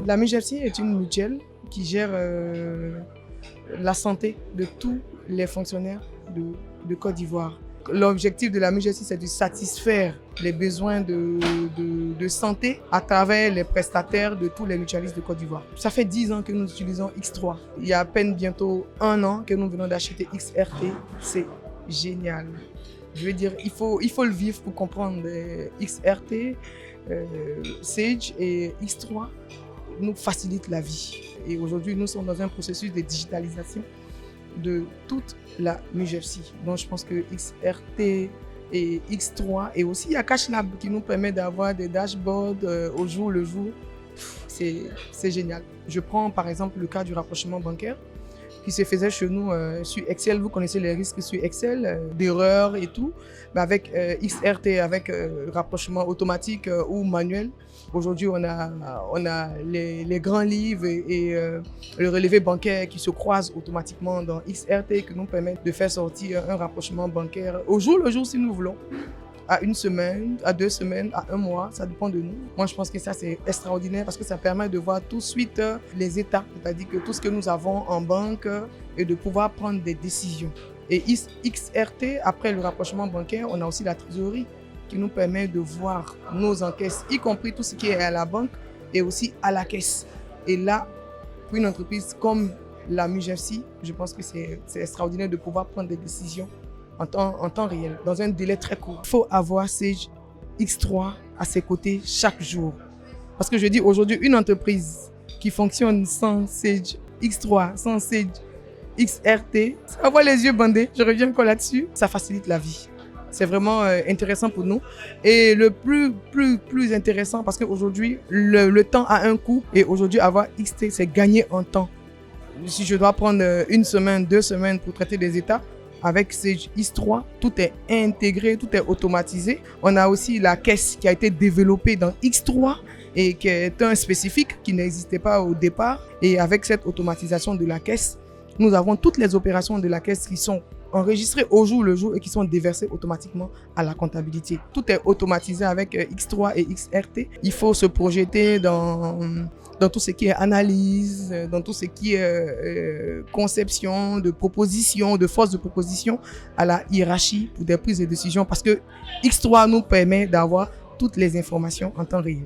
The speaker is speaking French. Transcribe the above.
La MUJFC est une mutuelle qui gère la santé de tous les fonctionnaires de Côte d'Ivoire. L'objectif de la MUJFC, c'est de satisfaire les besoins de santé à travers les prestataires de tous les mutualistes de Côte d'Ivoire. Ça fait 10 ans que nous utilisons X3. Il y a à peine bientôt 1 an que nous venons d'acheter XRT. C'est génial. Je veux dire, il faut le vivre pour comprendre. XRT, Sage et X3 nous facilitent la vie. Et aujourd'hui, nous sommes dans un processus de digitalisation de toute la MUJFC. Donc, je pense que XRT et X3 et aussi il y a CashLab qui nous permet d'avoir des dashboards au jour le jour. C'est génial. Je prends par exemple le cas du rapprochement bancaire qui se faisait chez nous sur Excel. Vous connaissez les risques sur Excel, d'erreurs et tout. Mais avec XRT, avec rapprochement automatique ou manuel, aujourd'hui on a les grands livres et le relevé bancaire qui se croisent automatiquement dans XRT qui nous permet de faire sortir un rapprochement bancaire au jour le jour si nous voulons. À 1 semaine, à 2 semaines, à 1 mois, ça dépend de nous. Moi, je pense que ça, c'est extraordinaire parce que ça permet de voir tout de suite les états, c'est-à-dire que tout ce que nous avons en banque et de pouvoir prendre des décisions. Et XRT, après le rapprochement bancaire, on a aussi la trésorerie qui nous permet de voir nos encaisses, y compris tout ce qui est à la banque et aussi à la caisse. Et là, pour une entreprise comme la MUJFC, je pense que c'est extraordinaire de pouvoir prendre des décisions en temps réel, dans un délai très court. Il faut avoir Sage X3 à ses côtés chaque jour. Parce que je dis aujourd'hui, une entreprise qui fonctionne sans Sage X3, sans Sage XRT, ça voit les yeux bandés, je reviens encore là-dessus, ça facilite la vie. C'est vraiment intéressant pour nous. Et le plus intéressant, parce qu'aujourd'hui, le temps a un coût. Et aujourd'hui, avoir XT, c'est gagner en temps. Si je dois prendre 1 semaine, 2 semaines pour traiter des états, avec Sage X3, tout est intégré, tout est automatisé. On a aussi la caisse qui a été développée dans X3 et qui est un spécifique qui n'existait pas au départ. Et avec cette automatisation de la caisse, nous avons toutes les opérations de la caisse qui sont enregistrées au jour le jour et qui sont déversées automatiquement à la comptabilité. Tout est automatisé avec X3 et XRT. Il faut se projeter dans tout ce qui est analyse, dans tout ce qui est conception de proposition, de force de proposition à la hiérarchie pour des prises de décision parce que X3 nous permet d'avoir toutes les informations en temps réel.